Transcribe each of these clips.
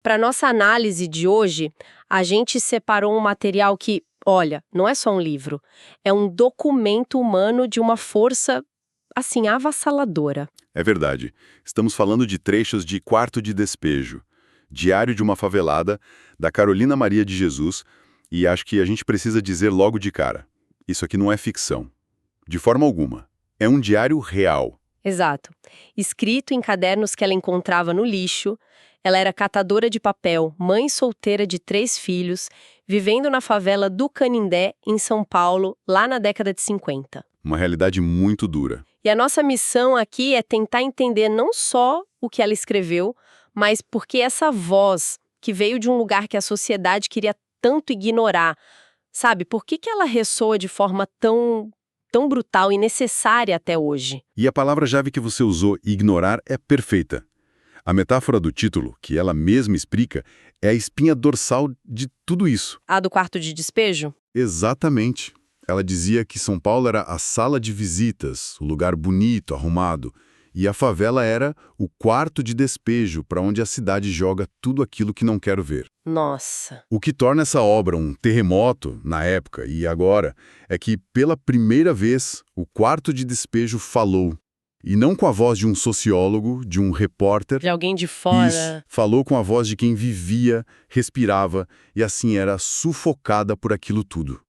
Para nossa análise de hoje, a gente separou um material que, olha, não é só um livro, é um documento humano de uma força, assim, avassaladora. É verdade. Estamos falando de trechos de Quarto de Despejo, Diário de uma Favelada, da Carolina Maria de Jesus, e acho que a gente precisa dizer logo de cara, isso aqui não é ficção. De forma alguma. É um diário real. Exato. Escrito em cadernos que ela encontrava no lixo, ela era catadora de papel, mãe solteira de 3 filhos, vivendo na favela do Canindé, em São Paulo, lá na década de 50. Uma realidade muito dura. E a nossa missão aqui é tentar entender não só o que ela escreveu, mas porque essa voz, que veio de um lugar que a sociedade queria tanto ignorar, sabe? Por que ela ressoa de forma tão brutal e necessária até hoje? E a palavra-chave que você usou, ignorar, é perfeita. A metáfora do título, que ela mesma explica, é a espinha dorsal de tudo isso. A do quarto de despejo? Exatamente. Ela dizia que São Paulo era a sala de visitas, o lugar bonito, arrumado, e a favela era o quarto de despejo, para onde a cidade joga tudo aquilo que não quero ver. Nossa. O que torna essa obra um terremoto, na época e agora, é que, pela primeira vez, o quarto de despejo falou. E não com a voz de um sociólogo, de um repórter. De alguém de fora. Isso, falou com a voz de quem vivia, respirava e assim era sufocada por aquilo tudo.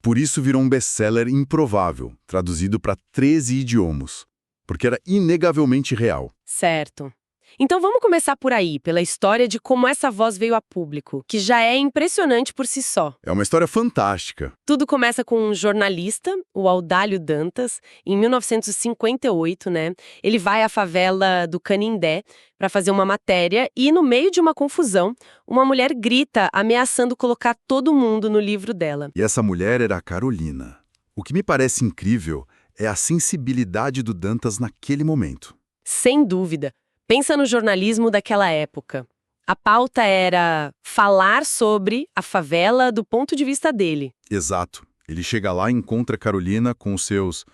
Por isso virou um best-seller improvável, traduzido para 13 idiomas, porque era inegavelmente real. Certo. Então vamos começar por aí, pela história de como essa voz veio a público, que já é impressionante por si só. É uma história fantástica. Tudo começa com um jornalista, o Audálio Dantas, em 1958, né? Ele vai à favela do Canindé para fazer uma matéria e, no meio de uma confusão, uma mulher grita ameaçando colocar todo mundo no livro dela. E essa mulher era a Carolina. O que me parece incrível é a sensibilidade do Dantas naquele momento. Sem dúvida. Pensa no jornalismo daquela época. A pauta era falar sobre a favela do ponto de vista dele. Exato. Ele chega lá e encontra a Carolina com os seus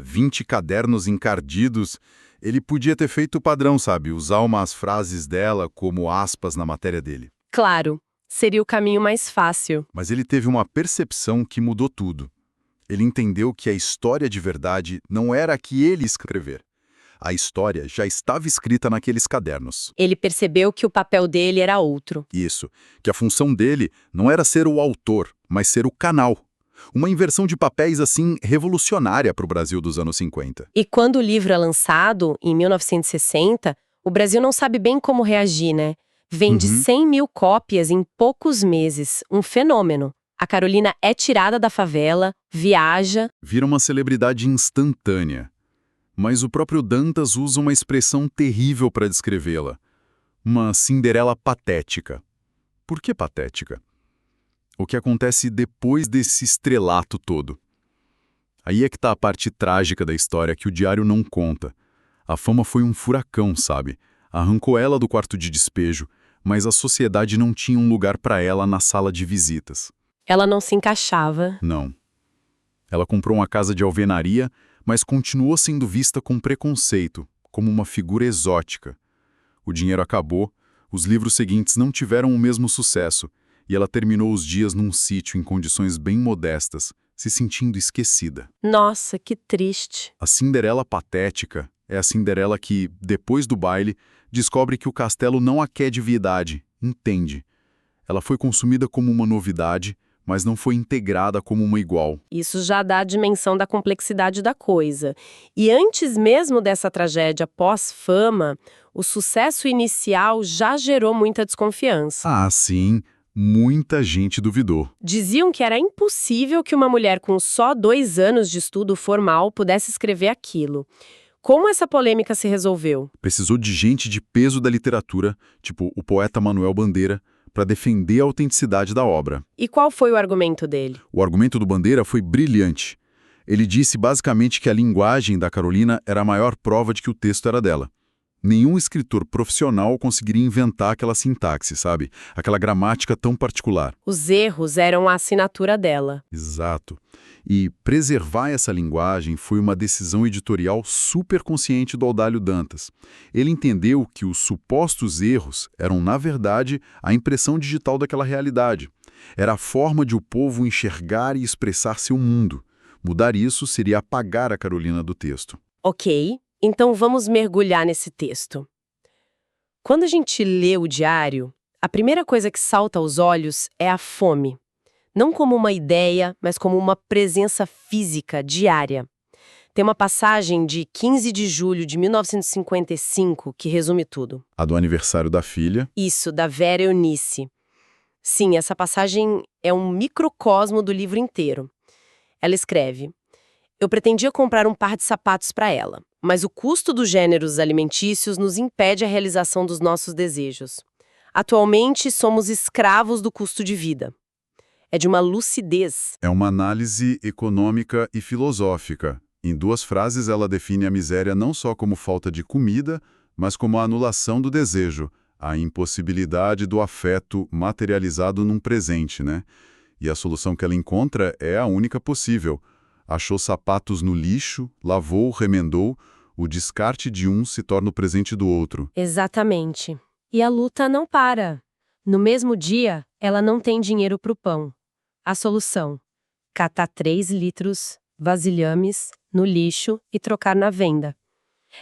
20 cadernos encardidos. Ele podia ter feito o padrão, sabe? Usar umas frases dela como aspas na matéria dele. Claro, seria o caminho mais fácil. Mas ele teve uma percepção que mudou tudo. Ele entendeu que a história de verdade não era a que ele escrever. A história já estava escrita naqueles cadernos. Ele percebeu que o papel dele era outro. Isso, que a função dele não era ser o autor, mas ser o canal. Uma inversão de papéis, assim, revolucionária para o Brasil dos anos 50. E quando o livro é lançado, em 1960, o Brasil não sabe bem como reagir, né? Vende 100 mil cópias em poucos meses, um fenômeno. A Carolina é tirada da favela, viaja... Vira uma celebridade instantânea. Mas o próprio Dantas usa uma expressão terrível para descrevê-la. Uma Cinderela patética. Por que patética? O que acontece depois desse estrelato todo. Aí é que está a parte trágica da história que o diário não conta. A fama foi um furacão, sabe? Arrancou ela do quarto de despejo, mas a sociedade não tinha um lugar para ela na sala de visitas. Ela não se encaixava. Não. Ela comprou uma casa de alvenaria, mas continuou sendo vista com preconceito, como uma figura exótica. O dinheiro acabou, os livros seguintes não tiveram o mesmo sucesso, e ela terminou os dias num sítio em condições bem modestas, se sentindo esquecida. Nossa, que triste. A Cinderela patética é a Cinderela que, depois do baile, descobre que o castelo não a quer de verdade, entende. Ela foi consumida como uma novidade, mas não foi integrada como uma igual. Isso já dá a dimensão da complexidade da coisa. E antes mesmo dessa tragédia pós-fama, o sucesso inicial já gerou muita desconfiança. Ah, sim, muita gente duvidou. Diziam que era impossível que uma mulher com só 2 anos de estudo formal pudesse escrever aquilo. Como essa polêmica se resolveu? Precisou de gente de peso da literatura, tipo o poeta Manuel Bandeira, para defender a autenticidade da obra. E qual foi o argumento dele? O argumento do Bandeira foi brilhante. Ele disse basicamente que a linguagem da Carolina era a maior prova de que o texto era dela. Nenhum escritor profissional conseguiria inventar aquela sintaxe, sabe? Aquela gramática tão particular. Os erros eram a assinatura dela. Exato. E preservar essa linguagem foi uma decisão editorial super consciente do Audálio Dantas. Ele entendeu que os supostos erros eram, na verdade, a impressão digital daquela realidade. Era a forma de o povo enxergar e expressar seu mundo. Mudar isso seria apagar a Carolina do texto. Ok, então vamos mergulhar nesse texto. Quando a gente lê o diário, a primeira coisa que salta aos olhos é a fome. Não como uma ideia, mas como uma presença física diária. Tem uma passagem de 15 de julho de 1955 que resume tudo. A do aniversário da filha. Isso, da Vera Eunice. Sim, essa passagem é um microcosmo do livro inteiro. Ela escreve: "Eu pretendia comprar um par de sapatos para ela, mas o custo dos gêneros alimentícios nos impede a realização dos nossos desejos. Atualmente, somos escravos do custo de vida." É de uma lucidez. É uma análise econômica e filosófica. Em 2 frases, ela define a miséria não só como falta de comida, mas como a anulação do desejo, a impossibilidade do afeto materializado num presente, né? E a solução que ela encontra é a única possível. Achou sapatos no lixo, lavou, remendou, o descarte de um se torna o presente do outro. Exatamente. E a luta não para. No mesmo dia, ela não tem dinheiro para o pão. A solução: catar 3 litros, vasilhames, no lixo e trocar na venda.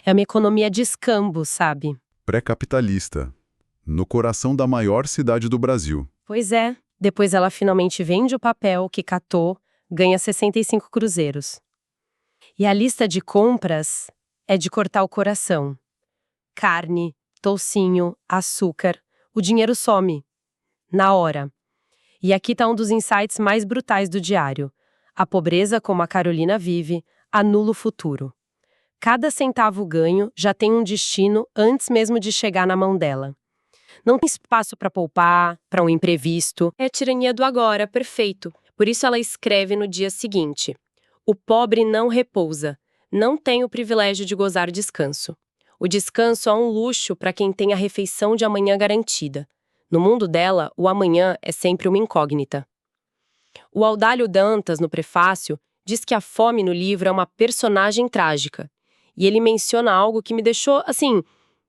É uma economia de escambo, sabe? Pré-capitalista. No coração da maior cidade do Brasil. Pois é. Depois ela finalmente vende o papel que catou, ganha 65 cruzeiros. E a lista de compras é de cortar o coração. Carne, toucinho, açúcar. O dinheiro some. Na hora. E aqui está um dos insights mais brutais do diário. A pobreza, como a Carolina vive, anula o futuro. Cada centavo ganho já tem um destino antes mesmo de chegar na mão dela. Não tem espaço para poupar, para um imprevisto. É a tirania do agora, perfeito. Por isso ela escreve no dia seguinte: "O pobre não repousa, não tem o privilégio de gozar descanso. O descanso é um luxo para quem tem a refeição de amanhã garantida. No mundo dela, o amanhã é sempre uma incógnita." O Audálio Dantas, no prefácio, diz que a fome no livro é uma personagem trágica. E ele menciona algo que me deixou, assim,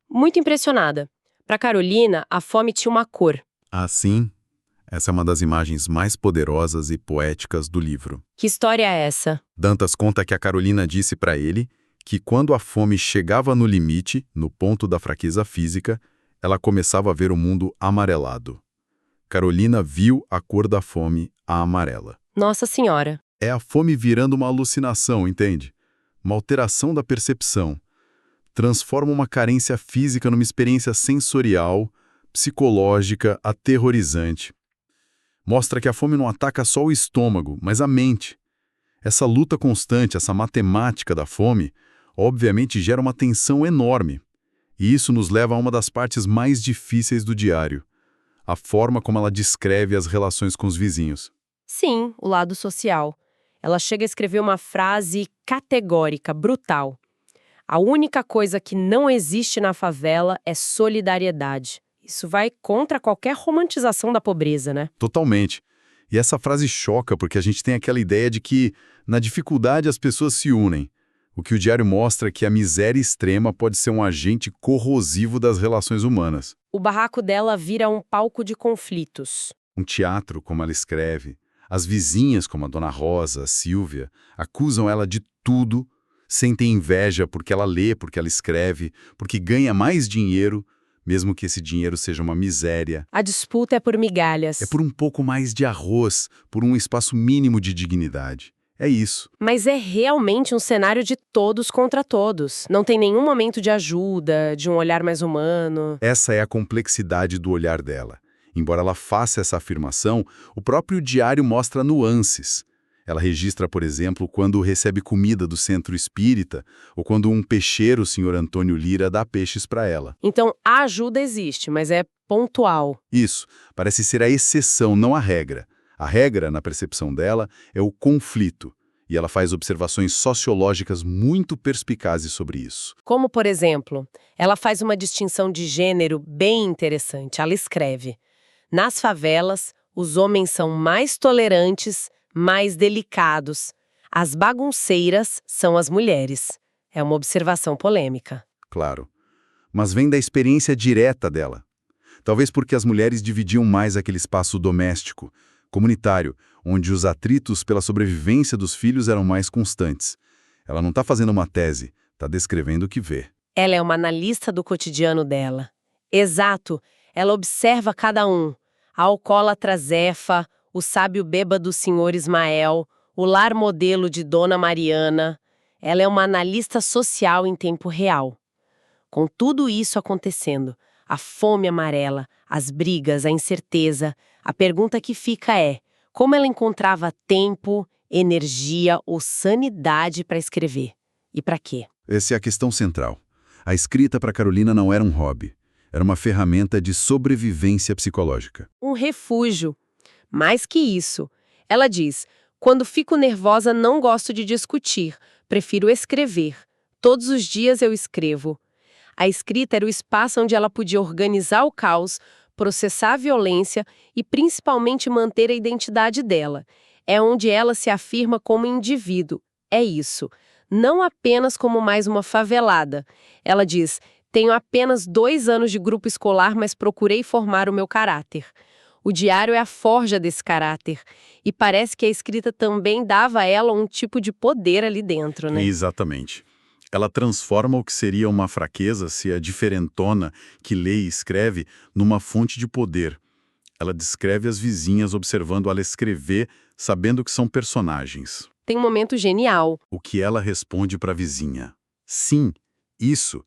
muito impressionada. Para Carolina, a fome tinha uma cor. Assim, essa é uma das imagens mais poderosas e poéticas do livro. Que história é essa? Dantas conta que a Carolina disse para ele que quando a fome chegava no limite, no ponto da fraqueza física, ela começava a ver o mundo amarelado. Carolina viu a cor da fome, a amarela. Nossa Senhora. É a fome virando uma alucinação, entende? Uma alteração da percepção. Transforma uma carência física numa experiência sensorial, psicológica, aterrorizante. Mostra que a fome não ataca só o estômago, mas a mente. Essa luta constante, essa matemática da fome, obviamente gera uma tensão enorme. E isso nos leva a uma das partes mais difíceis do diário, a forma como ela descreve as relações com os vizinhos. Sim, o lado social. Ela chega a escrever uma frase categórica, brutal. "A única coisa que não existe na favela é solidariedade." Isso vai contra qualquer romantização da pobreza, né? Totalmente. E essa frase choca porque a gente tem aquela ideia de que, na dificuldade, as pessoas se unem. O que o diário mostra é que a miséria extrema pode ser um agente corrosivo das relações humanas. O barraco dela vira um palco de conflitos. Um teatro, como ela escreve. As vizinhas, como a Dona Rosa, a Silvia, acusam ela de tudo, sentem inveja porque ela lê, porque ela escreve, porque ganha mais dinheiro, mesmo que esse dinheiro seja uma miséria. A disputa é por migalhas. É por um pouco mais de arroz, por um espaço mínimo de dignidade. É isso. Mas é realmente um cenário de todos contra todos. Não tem nenhum momento de ajuda, de um olhar mais humano. Essa é a complexidade do olhar dela. Embora ela faça essa afirmação, o próprio diário mostra nuances. Ela registra, por exemplo, quando recebe comida do centro espírita ou quando um peixeiro, o Sr. Antônio Lira, dá peixes para ela. Então, a ajuda existe, mas é pontual. Isso, parece ser a exceção, não a regra. A regra, na percepção dela, é o conflito. E ela faz observações sociológicas muito perspicazes sobre isso. Como, por exemplo, ela faz uma distinção de gênero bem interessante. Ela escreve: nas favelas, os homens são mais tolerantes, mais delicados. As bagunceiras são as mulheres. É uma observação polêmica. Claro. Mas vem da experiência direta dela. Talvez porque as mulheres dividiam mais aquele espaço doméstico, comunitário, onde os atritos pela sobrevivência dos filhos eram mais constantes. Ela não está fazendo uma tese, está descrevendo o que vê. Ela é uma analista do cotidiano dela. Exato, ela observa cada um. A alcoólatra Zefa, o sábio bêbado senhor Ismael, o lar modelo de Dona Mariana. Ela é uma analista social em tempo real. Com tudo isso acontecendo, a fome amarela, as brigas, a incerteza, a pergunta que fica é: como ela encontrava tempo, energia ou sanidade para escrever? E para quê? Essa é a questão central. A escrita para Carolina não era um hobby. Era uma ferramenta de sobrevivência psicológica. Um refúgio. Mais que isso. Ela diz: quando fico nervosa não gosto de discutir, prefiro escrever. Todos os dias eu escrevo. A escrita era o espaço onde ela podia organizar o caos, processar a violência e principalmente manter a identidade dela. É onde ela se afirma como indivíduo. É isso. Não apenas como mais uma favelada. Ela diz: tenho apenas 2 anos de grupo escolar, mas procurei formar o meu caráter. O diário é a forja desse caráter. E parece que a escrita também dava a ela um tipo de poder ali dentro, né? Exatamente. Ela transforma o que seria uma fraqueza, se a diferentona que lê e escreve, numa fonte de poder. Ela descreve as vizinhas observando ela escrever, sabendo que são personagens. Tem um momento genial. O que ela responde para a vizinha? Sim, isso.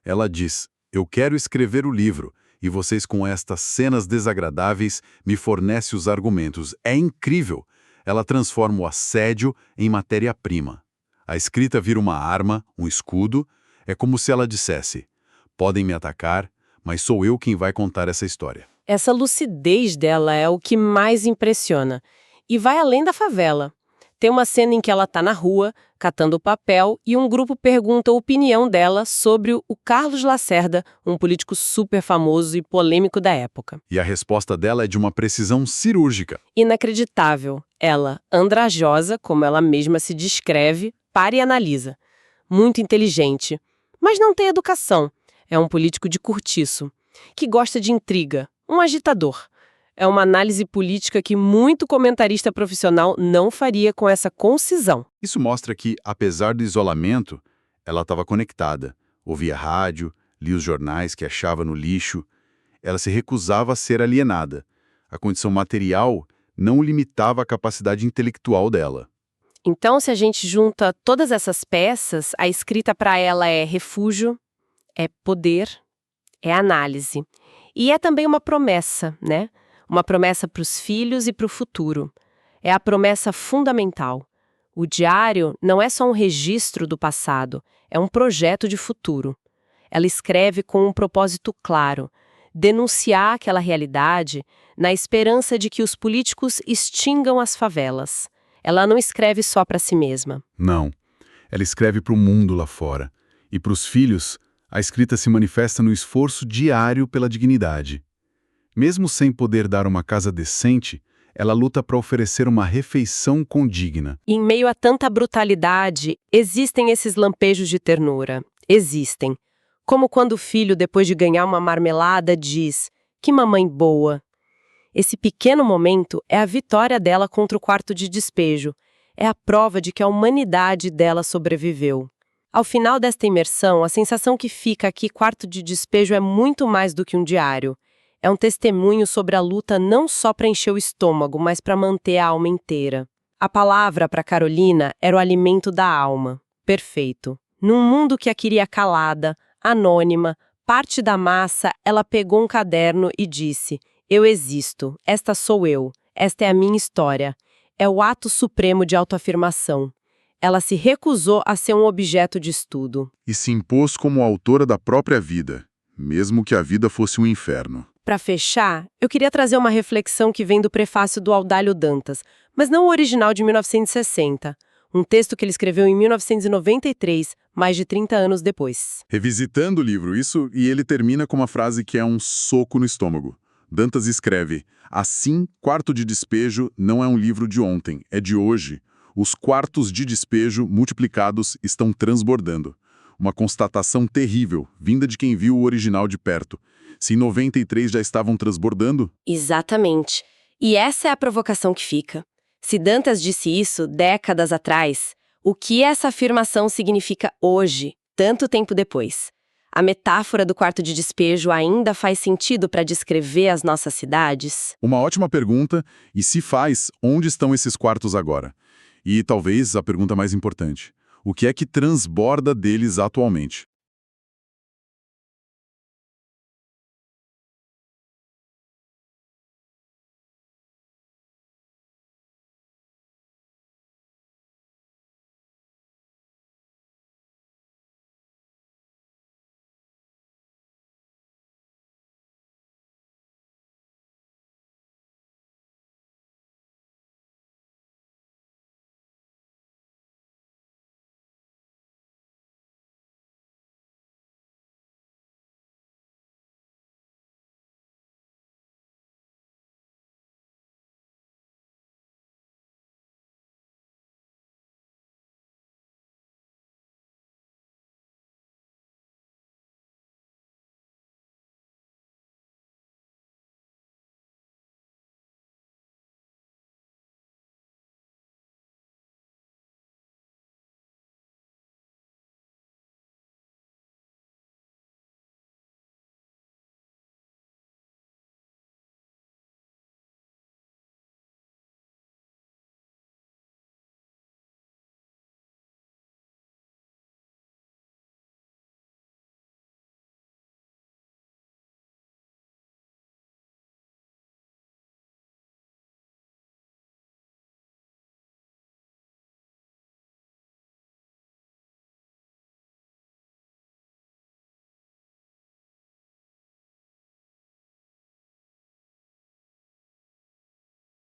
Ela diz: eu quero escrever o livro, e vocês com estas cenas desagradáveis me fornecem os argumentos. É incrível! Ela transforma o assédio em matéria-prima. A escrita vira uma arma, um escudo. É como se ela dissesse: podem me atacar, mas sou eu quem vai contar essa história. Essa lucidez dela é o que mais impressiona. E vai além da favela. Tem uma cena em que ela está na rua, catando papel, e um grupo pergunta a opinião dela sobre o Carlos Lacerda, um político super famoso e polêmico da época. E a resposta dela é de uma precisão cirúrgica. Inacreditável. Ela, andrajosa, como ela mesma se descreve, para e analisa. Muito inteligente, mas não tem educação. É um político de cortiço, que gosta de intriga, um agitador. É uma análise política que muito comentarista profissional não faria com essa concisão. Isso mostra que, apesar do isolamento, ela estava conectada. Ouvia rádio, lia os jornais que achava no lixo. Ela se recusava a ser alienada. A condição material não limitava a capacidade intelectual dela. Então, se a gente junta todas essas peças, a escrita para ela é refúgio, é poder, é análise. E é também uma promessa, né? Uma promessa para os filhos e para o futuro. É a promessa fundamental. O diário não é só um registro do passado, é um projeto de futuro. Ela escreve com um propósito claro: denunciar aquela realidade na esperança de que os políticos extingam as favelas. Ela não escreve só para si mesma. Não. Ela escreve para o mundo lá fora. E para os filhos, a escrita se manifesta no esforço diário pela dignidade. Mesmo sem poder dar uma casa decente, ela luta para oferecer uma refeição condigna. Em meio a tanta brutalidade, existem esses lampejos de ternura. Existem. Como quando o filho, depois de ganhar uma marmelada, diz: "Que mamãe boa". Esse pequeno momento é a vitória dela contra o quarto de despejo. É a prova de que a humanidade dela sobreviveu. Ao final desta imersão, a sensação que fica aqui, quarto de despejo, é muito mais do que um diário. É um testemunho sobre a luta não só para encher o estômago, mas para manter a alma inteira. A palavra para Carolina era o alimento da alma. Perfeito. Num mundo que a queria calada, anônima, parte da massa, ela pegou um caderno e disse: "Eu existo, esta sou eu, esta é a minha história". É o ato supremo de autoafirmação. Ela se recusou a ser um objeto de estudo. E se impôs como autora da própria vida, mesmo que a vida fosse um inferno. Para fechar, eu queria trazer uma reflexão que vem do prefácio do Audálio Dantas, mas não o original de 1960. Um texto que ele escreveu em 1993, mais de 30 anos depois. Revisitando o livro, isso, e ele termina com uma frase que é um soco no estômago. Dantas escreve: assim, Quarto de Despejo não é um livro de ontem, é de hoje. Os quartos de despejo multiplicados estão transbordando. Uma constatação terrível, vinda de quem viu o original de perto. Se em 93 já estavam transbordando? Exatamente. E essa é a provocação que fica. Se Dantas disse isso décadas atrás, o que essa afirmação significa hoje, tanto tempo depois? A metáfora do quarto de despejo ainda faz sentido para descrever as nossas cidades? Uma ótima pergunta, e se faz, onde estão esses quartos agora? E talvez a pergunta mais importante: o que é que transborda deles atualmente?